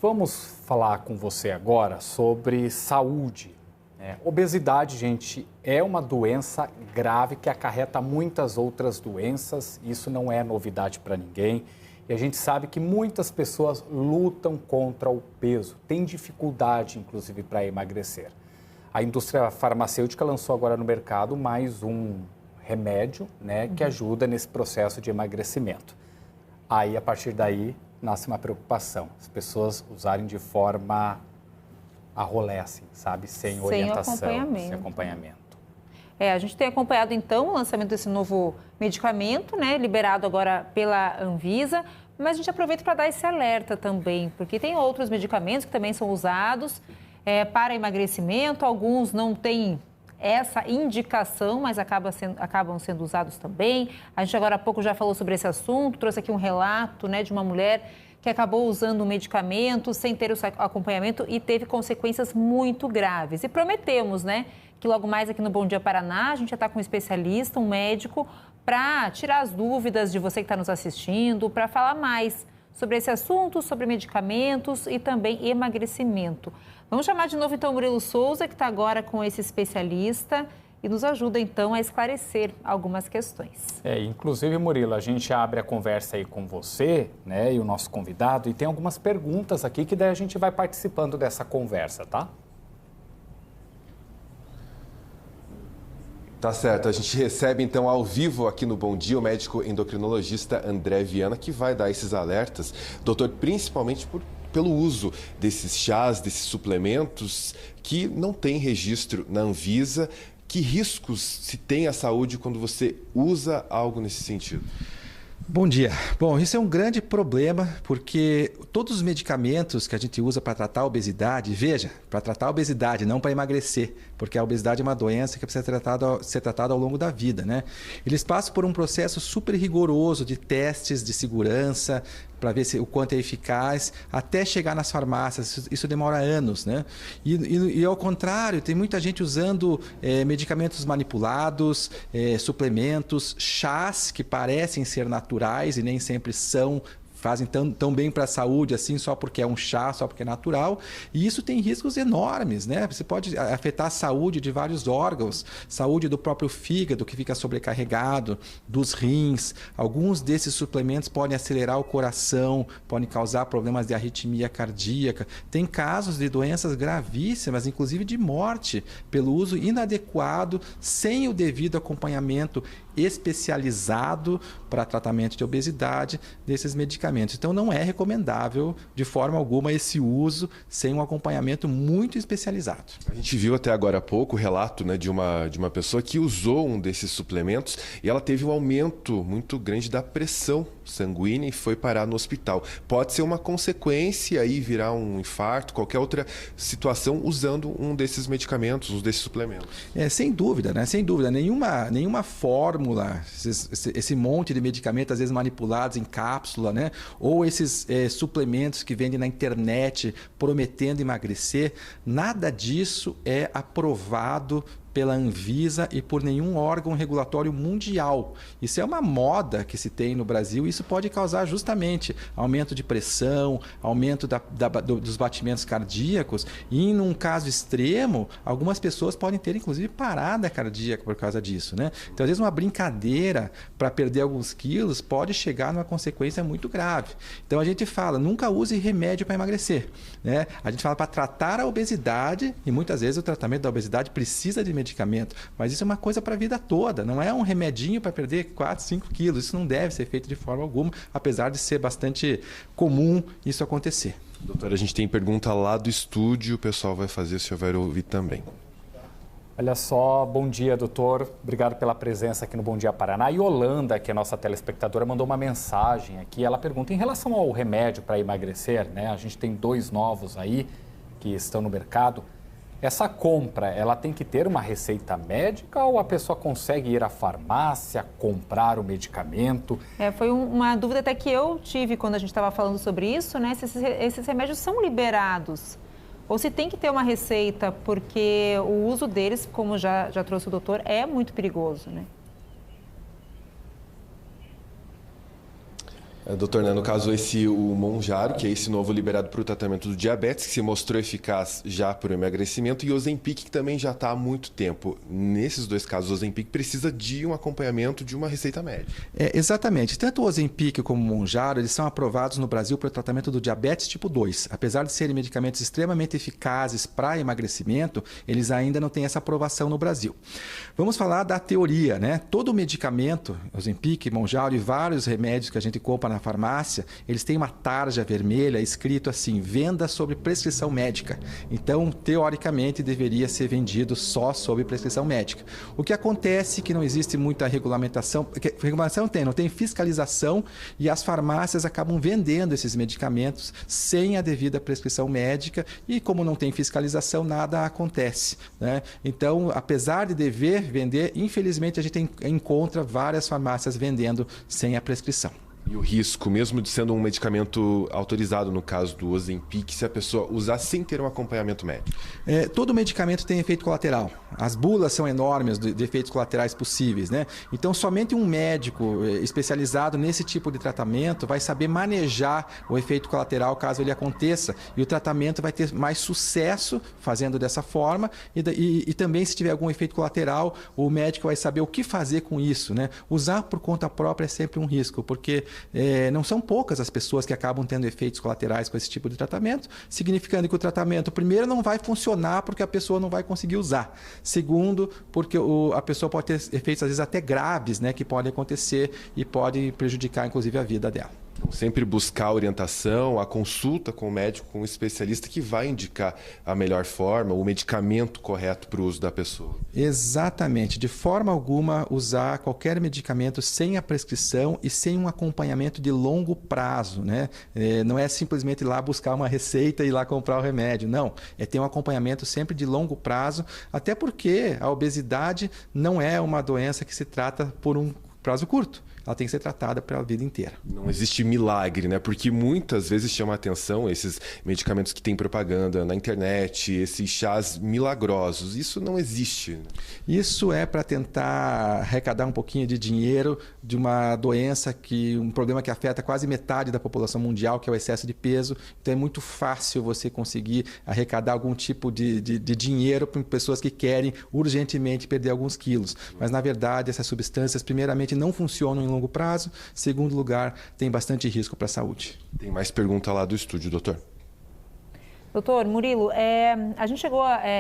Vamos falar com você agora sobre saúde. Obesidade, gente, é uma doença grave que acarreta muitas outras doenças. Isso não é novidade para ninguém. E a gente sabe que muitas pessoas lutam contra o peso, têm dificuldade, inclusive, para emagrecer. A indústria farmacêutica lançou agora no mercado mais um remédio, que ajuda nesse processo de emagrecimento. Aí, a partir daí, nasce uma preocupação. As pessoas usarem de forma a rolê, assim, sabe? Sem orientação, sem acompanhamento. A gente tem acompanhado, então, o lançamento desse novo medicamento, liberado agora pela Anvisa, mas a gente aproveita para dar esse alerta também, porque tem outros medicamentos que também são usados para emagrecimento, alguns não têm essa indicação, mas acabam sendo usados também. A gente agora há pouco já falou sobre esse assunto, trouxe aqui um relato de uma mulher que acabou usando o medicamento sem ter o acompanhamento e teve consequências muito graves. E prometemos, que logo mais aqui no Bom Dia Paraná, a gente já está com um especialista, um médico, para tirar as dúvidas de você que está nos assistindo, para falar mais sobre esse assunto, sobre medicamentos e também emagrecimento. Vamos chamar de novo, então, o Murilo Souza, que está agora com esse especialista e nos ajuda, então, a esclarecer algumas questões. Inclusive, Murilo, a gente abre a conversa aí com você, e o nosso convidado, e tem algumas perguntas aqui que daí a gente vai participando dessa conversa, tá? Tá certo, a gente recebe então ao vivo aqui no Bom Dia o médico endocrinologista André Viana, que vai dar esses alertas, doutor, principalmente pelo uso desses chás, desses suplementos que não tem registro na Anvisa. Que riscos se tem à saúde quando você usa algo nesse sentido? Bom dia. Bom, isso é um grande problema porque todos os medicamentos que a gente usa para tratar a obesidade, veja, para tratar a obesidade, não para emagrecer, porque a obesidade é uma doença que precisa ser tratada ao longo da vida, Eles passam por um processo super rigoroso de testes de segurança para ver o quanto é eficaz, até chegar nas farmácias. Isso demora anos, E ao contrário, tem muita gente usando medicamentos manipulados, suplementos, chás que parecem ser naturais e nem sempre são, fazem tão bem para a saúde assim só porque é um chá, só porque é natural. E isso tem riscos enormes, Você pode afetar a saúde de vários órgãos, saúde do próprio fígado que fica sobrecarregado, dos rins. Alguns desses suplementos podem acelerar o coração, podem causar problemas de arritmia cardíaca. Tem casos de doenças gravíssimas, inclusive de morte, pelo uso inadequado, sem o devido acompanhamento especializado para tratamento de obesidade desses medicamentos. Então, não é recomendável de forma alguma esse uso sem um acompanhamento muito especializado. A gente viu até agora há pouco o relato de uma pessoa que usou um desses suplementos e ela teve um aumento muito grande da pressão sanguínea e foi parar no hospital. Pode ser uma consequência e virar um infarto, qualquer outra situação usando um desses medicamentos, um desses suplementos. Sem dúvida, Sem dúvida. Nenhuma fórmula, esse monte de medicamentos, às vezes manipulados em cápsula, ou esses suplementos que vendem na internet prometendo emagrecer, nada disso é aprovado pela Anvisa e por nenhum órgão regulatório mundial. Isso é uma moda que se tem no Brasil e isso pode causar justamente aumento de pressão, aumento dos batimentos cardíacos e, num caso extremo, algumas pessoas podem ter, inclusive, parada cardíaca por causa disso, Então, às vezes, uma brincadeira para perder alguns quilos pode chegar numa consequência muito grave. Então, a gente fala, nunca use remédio para emagrecer, A gente fala para tratar a obesidade e, muitas vezes, o tratamento da obesidade precisa de medicamento, mas isso é uma coisa para a vida toda, não é um remedinho para perder 4, 5 quilos. Isso não deve ser feito de forma alguma, apesar de ser bastante comum isso acontecer. Doutora, a gente tem pergunta lá do estúdio, o pessoal vai fazer, o senhor vai ouvir também. Olha só, bom dia, doutor. Obrigado pela presença aqui no Bom Dia Paraná. E Yolanda, que é nossa telespectadora, mandou uma mensagem aqui. Ela pergunta, em relação ao remédio para emagrecer, A gente tem 2 novos aí que estão no mercado. Essa compra, ela tem que ter uma receita médica ou a pessoa consegue ir à farmácia, comprar o medicamento? Foi uma dúvida até que eu tive quando a gente estava falando sobre isso, Se esses remédios são liberados ou se tem que ter uma receita, porque o uso deles, como já trouxe o doutor, é muito perigoso, Doutor, né, no caso o Mounjaro, que é esse novo liberado para o tratamento do diabetes, que se mostrou eficaz já para o emagrecimento, e o Ozempic, que também já está há muito tempo. Nesses dois casos, o Ozempic precisa de um acompanhamento de uma receita médica. Exatamente. Tanto o Ozempic como o Mounjaro, eles são aprovados no Brasil para o tratamento do diabetes tipo 2. Apesar de serem medicamentos extremamente eficazes para emagrecimento, eles ainda não têm essa aprovação no Brasil. Vamos falar da teoria, né? Todo medicamento, Ozempic, Mounjaro e vários remédios que a gente compra na farmácia, eles têm uma tarja vermelha escrito assim, venda sob prescrição médica. Então, teoricamente, deveria ser vendido só sob prescrição médica. O que acontece é que não existe muita regulamentação, regulamentação não tem fiscalização e as farmácias acabam vendendo esses medicamentos sem a devida prescrição médica e como não tem fiscalização, nada acontece, né? Então, apesar de dever vender, infelizmente a gente encontra várias farmácias vendendo sem a prescrição. E o risco, mesmo de sendo um medicamento autorizado, no caso do Ozempic, se a pessoa usar sem ter um acompanhamento médico? Todo medicamento tem efeito colateral. As bulas são enormes de efeitos colaterais possíveis, né? Então, somente um médico especializado nesse tipo de tratamento vai saber manejar o efeito colateral caso ele aconteça. E o tratamento vai ter mais sucesso fazendo dessa forma. E também, se tiver algum efeito colateral, o médico vai saber o que fazer com isso, né? Usar por conta própria é sempre um risco, porque não são poucas as pessoas que acabam tendo efeitos colaterais com esse tipo de tratamento, significando que o tratamento, primeiro, não vai funcionar porque a pessoa não vai conseguir usar. Segundo, porque a pessoa pode ter efeitos, às vezes, até graves, né, que podem acontecer e podem prejudicar, inclusive, a vida dela. Então, sempre buscar a orientação, a consulta com o médico, com o especialista que vai indicar a melhor forma, o medicamento correto para o uso da pessoa. Exatamente. De forma alguma, usar qualquer medicamento sem a prescrição e sem um acompanhamento de longo prazo, né? Não é simplesmente ir lá buscar uma receita e ir lá comprar o remédio. Não. É ter um acompanhamento sempre de longo prazo, até porque a obesidade não é uma doença que se trata por um prazo curto. Ela tem que ser tratada pela vida inteira. Não existe milagre, né? Porque muitas vezes chama a atenção esses medicamentos que tem propaganda na internet, esses chás milagrosos. Isso não existe. Isso é para tentar arrecadar um pouquinho de dinheiro de uma doença um problema que afeta quase metade da população mundial, que é o excesso de peso. Então é muito fácil você conseguir arrecadar algum tipo de dinheiro para pessoas que querem urgentemente perder alguns quilos. Mas, na verdade, essas substâncias, primeiramente, não funcionam em longo prazo. Segundo lugar, tem bastante risco para a saúde. Tem mais pergunta lá do estúdio, doutor. Doutor Murilo, a gente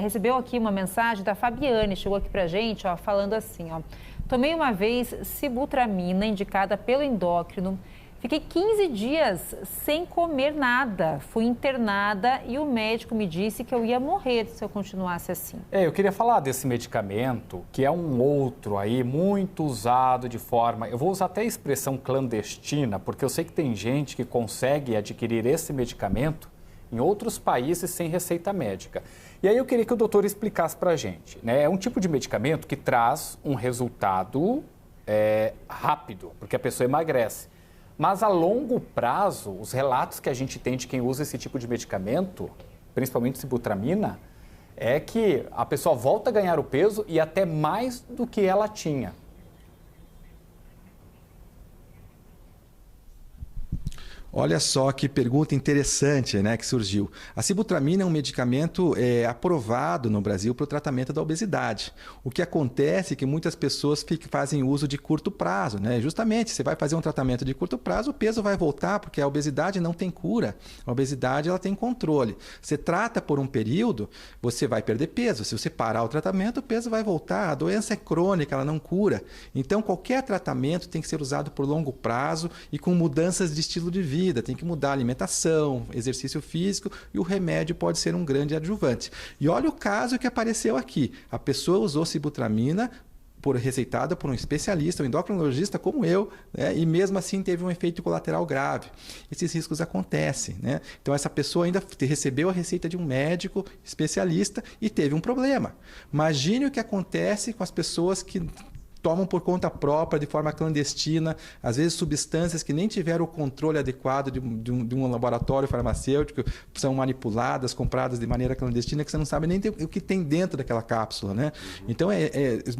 recebeu aqui uma mensagem da Fabiane, chegou aqui para a gente, falando assim, tomei uma vez sibutramina indicada pelo endócrino, fiquei 15 dias sem comer nada, fui internada e o médico me disse que eu ia morrer se eu continuasse assim. Eu queria falar desse medicamento, que é um outro aí muito usado de forma, eu vou usar até a expressão clandestina, porque eu sei que tem gente que consegue adquirir esse medicamento em outros países sem receita médica. E aí eu queria que o doutor explicasse para a gente, né? É um tipo de medicamento que traz um resultado rápido, porque a pessoa emagrece. Mas a longo prazo, os relatos que a gente tem de quem usa esse tipo de medicamento, principalmente sibutramina, é que a pessoa volta a ganhar o peso e até mais do que ela tinha. Olha só que pergunta interessante, né, que surgiu. A sibutramina é um medicamento aprovado no Brasil para o tratamento da obesidade. O que acontece é que muitas pessoas fazem uso de curto prazo, né? Justamente, você vai fazer um tratamento de curto prazo, o peso vai voltar, porque a obesidade não tem cura. A obesidade ela tem controle. Você trata por um período, você vai perder peso. Se você parar o tratamento, o peso vai voltar. A doença é crônica, ela não cura. Então, qualquer tratamento tem que ser usado por longo prazo e com mudanças de estilo de vida. Tem que mudar a alimentação, exercício físico e o remédio pode ser um grande adjuvante. E olha o caso que apareceu aqui. A pessoa usou sibutramina receitada por um especialista, um endocrinologista como eu, né? E mesmo assim teve um efeito colateral grave. Esses riscos acontecem, né? Então essa pessoa ainda recebeu a receita de um médico especialista e teve um problema. Imagine o que acontece com as pessoas que tomam por conta própria, de forma clandestina, às vezes substâncias que nem tiveram o controle adequado de um laboratório farmacêutico, são manipuladas, compradas de maneira clandestina, que você não sabe nem o que tem dentro daquela cápsula, né? Então,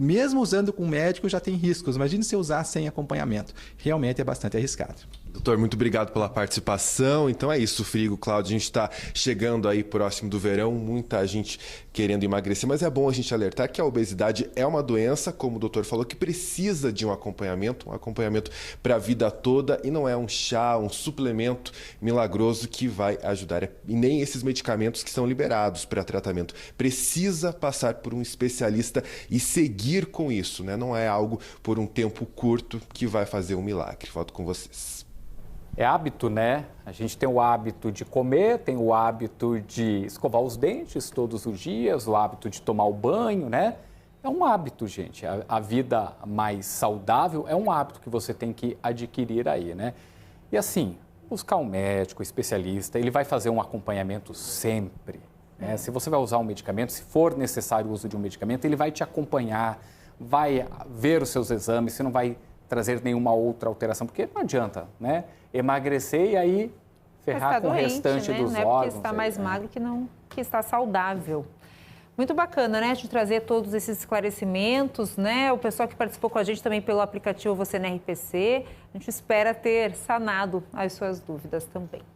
mesmo usando com médico, já tem riscos. Imagine se usar sem acompanhamento. Realmente é bastante arriscado. Doutor, muito obrigado pela participação. Então é isso, Frigo, Cláudio, a gente está chegando aí próximo do verão, muita gente querendo emagrecer, mas é bom a gente alertar que a obesidade é uma doença, como o doutor falou, que precisa de um acompanhamento para a vida toda, e não é um chá, um suplemento milagroso que vai ajudar, e nem esses medicamentos que são liberados para tratamento. Precisa passar por um especialista e seguir com isso, né? Não é algo por um tempo curto que vai fazer um milagre. Volto com vocês. É hábito, né? A gente tem o hábito de comer, tem o hábito de escovar os dentes todos os dias, o hábito de tomar o banho, né? É um hábito, gente. A vida mais saudável é um hábito que você tem que adquirir aí, né? E assim, buscar um médico, especialista, ele vai fazer um acompanhamento sempre, né? Se você vai usar um medicamento, se for necessário o uso de um medicamento, ele vai te acompanhar, vai ver os seus exames, se não vai trazer nenhuma outra alteração, porque não adianta, né? Emagrecer e aí ferrar com doente, o restante né? dos não é órgãos. porque está mais magro que está saudável. Muito bacana, né, de trazer todos esses esclarecimentos, né? O pessoal que participou com a gente também pelo aplicativo Você na RPC, a gente espera ter sanado as suas dúvidas também.